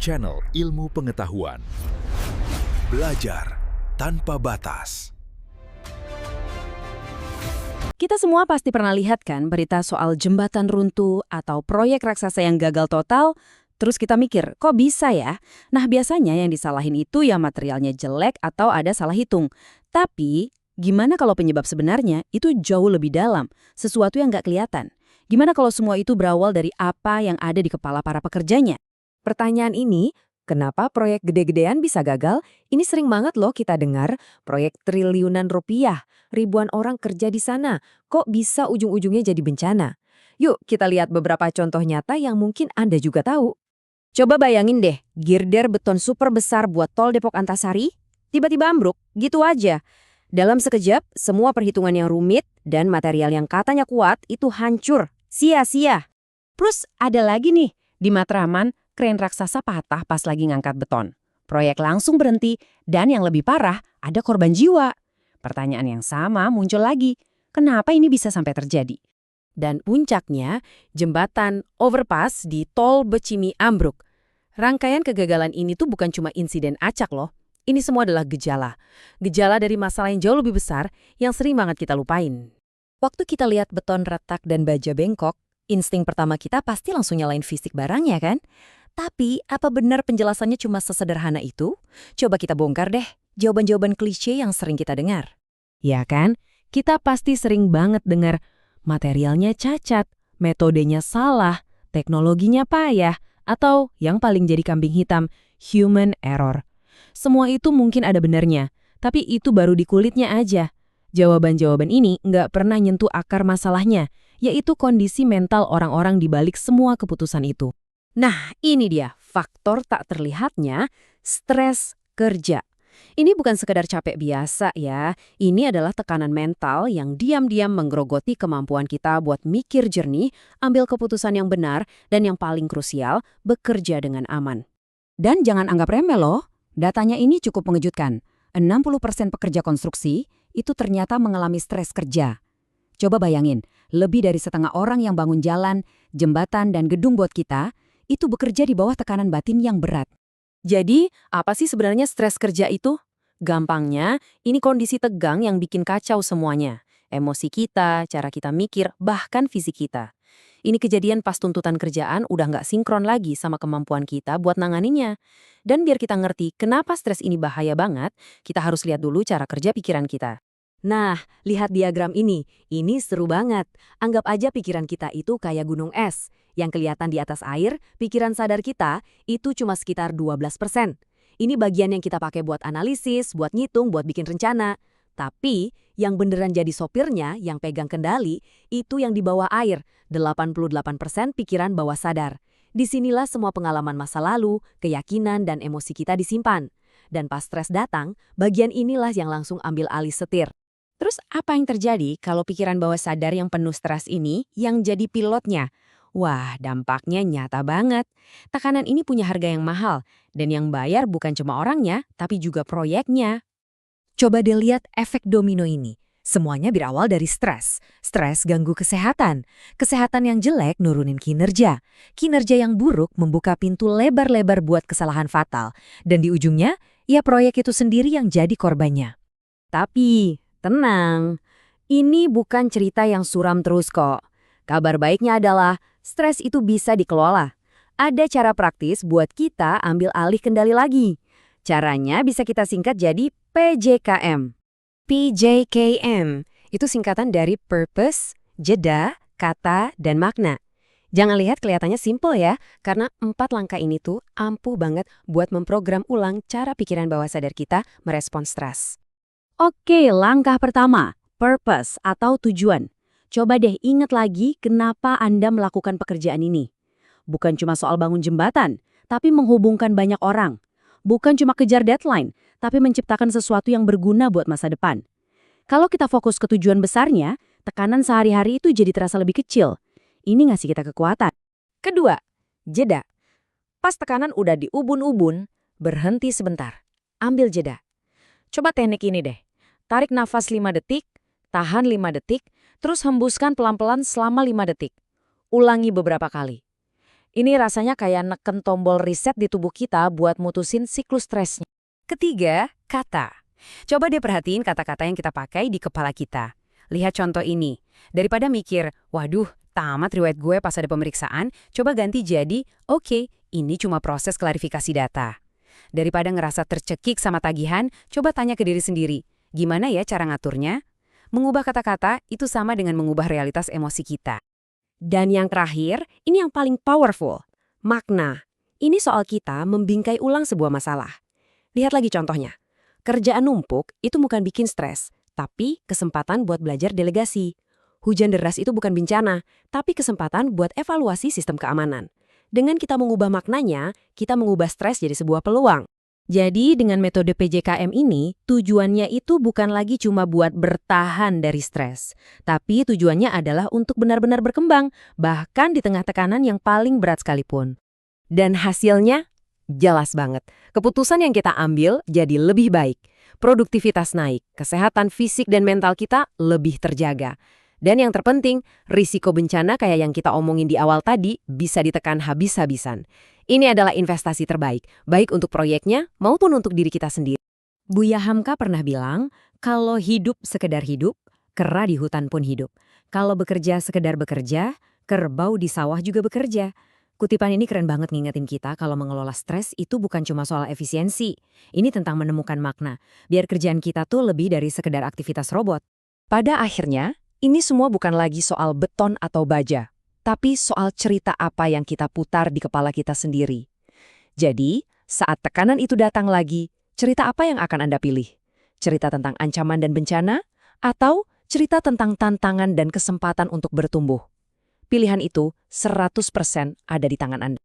Channel Ilmu Pengetahuan. Belajar tanpa batas. Kita semua pasti pernah lihat kan berita soal jembatan runtuh atau proyek raksasa yang gagal total, terus kita mikir, kok bisa ya? Nah, biasanya yang disalahin itu ya materialnya jelek atau ada salah hitung. Tapi, gimana kalau penyebab sebenarnya itu jauh lebih dalam, sesuatu yang nggak kelihatan? Gimana kalau semua itu berawal dari apa yang ada di kepala para pekerjanya? Pertanyaan ini, kenapa proyek gede-gedean bisa gagal? Ini sering banget loh kita dengar, proyek triliunan rupiah, ribuan orang kerja di sana, kok bisa ujung-ujungnya jadi bencana? Yuk kita lihat beberapa contoh nyata yang mungkin Anda juga tahu. Coba bayangin deh, girder beton super besar buat tol Depok Antasari, tiba-tiba ambruk, gitu aja. Dalam sekejap, semua perhitungan yang rumit dan material yang katanya kuat itu hancur, sia-sia. Terus ada lagi nih, di Matraman, kren raksasa patah pas lagi ngangkat beton. Proyek langsung berhenti, dan yang lebih parah, ada korban jiwa. Pertanyaan yang sama muncul lagi, kenapa ini bisa sampai terjadi? Dan puncaknya, jembatan overpass di tol Becimi ambruk. Rangkaian kegagalan ini tuh bukan cuma insiden acak loh. Ini semua adalah gejala. Gejala dari masalah yang jauh lebih besar yang sering banget kita lupain. Waktu kita lihat beton retak dan baja bengkok, insting pertama kita pasti langsung nyalain fisik barangnya kan? Tapi, apa benar penjelasannya cuma sesederhana itu? Coba kita bongkar deh, jawaban-jawaban klise yang sering kita dengar. Ya kan? Kita pasti sering banget dengar materialnya cacat, metodenya salah, teknologinya payah, atau yang paling jadi kambing hitam, human error. Semua itu mungkin ada benarnya, tapi itu baru di kulitnya aja. Jawaban-jawaban ini nggak pernah nyentuh akar masalahnya, yaitu kondisi mental orang-orang di balik semua keputusan itu. Nah, ini dia faktor tak terlihatnya, stres kerja. Ini bukan sekedar capek biasa ya, ini adalah tekanan mental yang diam-diam menggerogoti kemampuan kita buat mikir jernih, ambil keputusan yang benar, dan yang paling krusial, bekerja dengan aman. Dan jangan anggap remeh loh, datanya ini cukup mengejutkan. 60% pekerja konstruksi itu ternyata mengalami stres kerja. Coba bayangin, lebih dari setengah orang yang bangun jalan, jembatan, dan gedung buat kita, itu bekerja di bawah tekanan batin yang berat. Jadi, apa sih sebenarnya stres kerja itu? Gampangnya, ini kondisi tegang yang bikin kacau semuanya. Emosi kita, cara kita mikir, bahkan fisik kita. Ini kejadian pas tuntutan kerjaan udah nggak sinkron lagi sama kemampuan kita buat nanganinnya. Dan biar kita ngerti kenapa stres ini bahaya banget, kita harus lihat dulu cara kerja pikiran kita. Nah, lihat diagram ini. Ini seru banget. Anggap aja pikiran kita itu kayak gunung es. Yang kelihatan di atas air, pikiran sadar kita itu cuma sekitar 12%. Ini bagian yang kita pakai buat analisis, buat ngitung, buat bikin rencana. Tapi, yang beneran jadi sopirnya, yang pegang kendali, itu yang di bawah air, 88% pikiran bawah sadar. Disinilah semua pengalaman masa lalu, keyakinan, dan emosi kita disimpan. Dan pas stres datang, bagian inilah yang langsung ambil alih setir. Terus apa yang terjadi kalau pikiran bawah sadar yang penuh stres ini yang jadi pilotnya? Wah, dampaknya nyata banget. Tekanan ini punya harga yang mahal, dan yang bayar bukan cuma orangnya, tapi juga proyeknya. Coba dilihat efek domino ini. Semuanya berawal dari stres. Stres ganggu kesehatan. Kesehatan yang jelek nurunin kinerja. Kinerja yang buruk membuka pintu lebar-lebar buat kesalahan fatal. Dan di ujungnya, ya proyek itu sendiri yang jadi korbannya. Tapi, tenang, ini bukan cerita yang suram terus kok. Kabar baiknya adalah, stres itu bisa dikelola. Ada cara praktis buat kita ambil alih kendali lagi. Caranya bisa kita singkat jadi PJKM. PJKM itu singkatan dari purpose, jeda, kata, dan makna. Jangan lihat kelihatannya simple ya, karena 4 langkah ini tuh ampuh banget buat memprogram ulang cara pikiran bawah sadar kita merespons stres. Oke, langkah pertama, purpose atau tujuan. Coba deh ingat lagi kenapa Anda melakukan pekerjaan ini. Bukan cuma soal bangun jembatan, tapi menghubungkan banyak orang. Bukan cuma kejar deadline, tapi menciptakan sesuatu yang berguna buat masa depan. Kalau kita fokus ke tujuan besarnya, tekanan sehari-hari itu jadi terasa lebih kecil. Ini ngasih kita kekuatan. Kedua, jeda. Pas tekanan udah di ubun-ubun, berhenti sebentar. Ambil jeda. Coba teknik ini deh. Tarik nafas 5 detik, tahan 5 detik, terus hembuskan pelan-pelan selama 5 detik. Ulangi beberapa kali. Ini rasanya kayak neken tombol reset di tubuh kita buat mutusin siklus stresnya. Ketiga, kata. Coba deh perhatiin kata-kata yang kita pakai di kepala kita. Lihat contoh ini. Daripada mikir, waduh, tamat riwayat gue pas ada pemeriksaan, coba ganti jadi, oke, ini cuma proses klarifikasi data. Daripada ngerasa tercekik sama tagihan, coba tanya ke diri sendiri, gimana ya cara ngaturnya? Mengubah kata-kata itu sama dengan mengubah realitas emosi kita. Dan yang terakhir, ini yang paling powerful. Makna. Ini soal kita membingkai ulang sebuah masalah. Lihat lagi contohnya. Kerjaan numpuk itu bukan bikin stres, tapi kesempatan buat belajar delegasi. Hujan deras itu bukan bencana, tapi kesempatan buat evaluasi sistem keamanan. Dengan kita mengubah maknanya, kita mengubah stres jadi sebuah peluang. Jadi dengan metode PJKM ini, tujuannya itu bukan lagi cuma buat bertahan dari stres. Tapi tujuannya adalah untuk benar-benar berkembang, bahkan di tengah tekanan yang paling berat sekalipun. Dan hasilnya jelas banget. Keputusan yang kita ambil jadi lebih baik. Produktivitas naik, kesehatan fisik dan mental kita lebih terjaga. Dan yang terpenting, risiko bencana kayak yang kita omongin di awal tadi bisa ditekan habis-habisan. Ini adalah investasi terbaik, baik untuk proyeknya maupun untuk diri kita sendiri. Buya Hamka pernah bilang, kalau hidup sekedar hidup, kera di hutan pun hidup. Kalau bekerja sekedar bekerja, kerbau di sawah juga bekerja. Kutipan ini keren banget ngingetin kita kalau mengelola stres itu bukan cuma soal efisiensi. Ini tentang menemukan makna, biar kerjaan kita tuh lebih dari sekedar aktivitas robot. Pada akhirnya, ini semua bukan lagi soal beton atau baja, tapi soal cerita apa yang kita putar di kepala kita sendiri. Jadi, saat tekanan itu datang lagi, cerita apa yang akan Anda pilih? Cerita tentang ancaman dan bencana? Atau cerita tentang tantangan dan kesempatan untuk bertumbuh? Pilihan itu 100% ada di tangan Anda.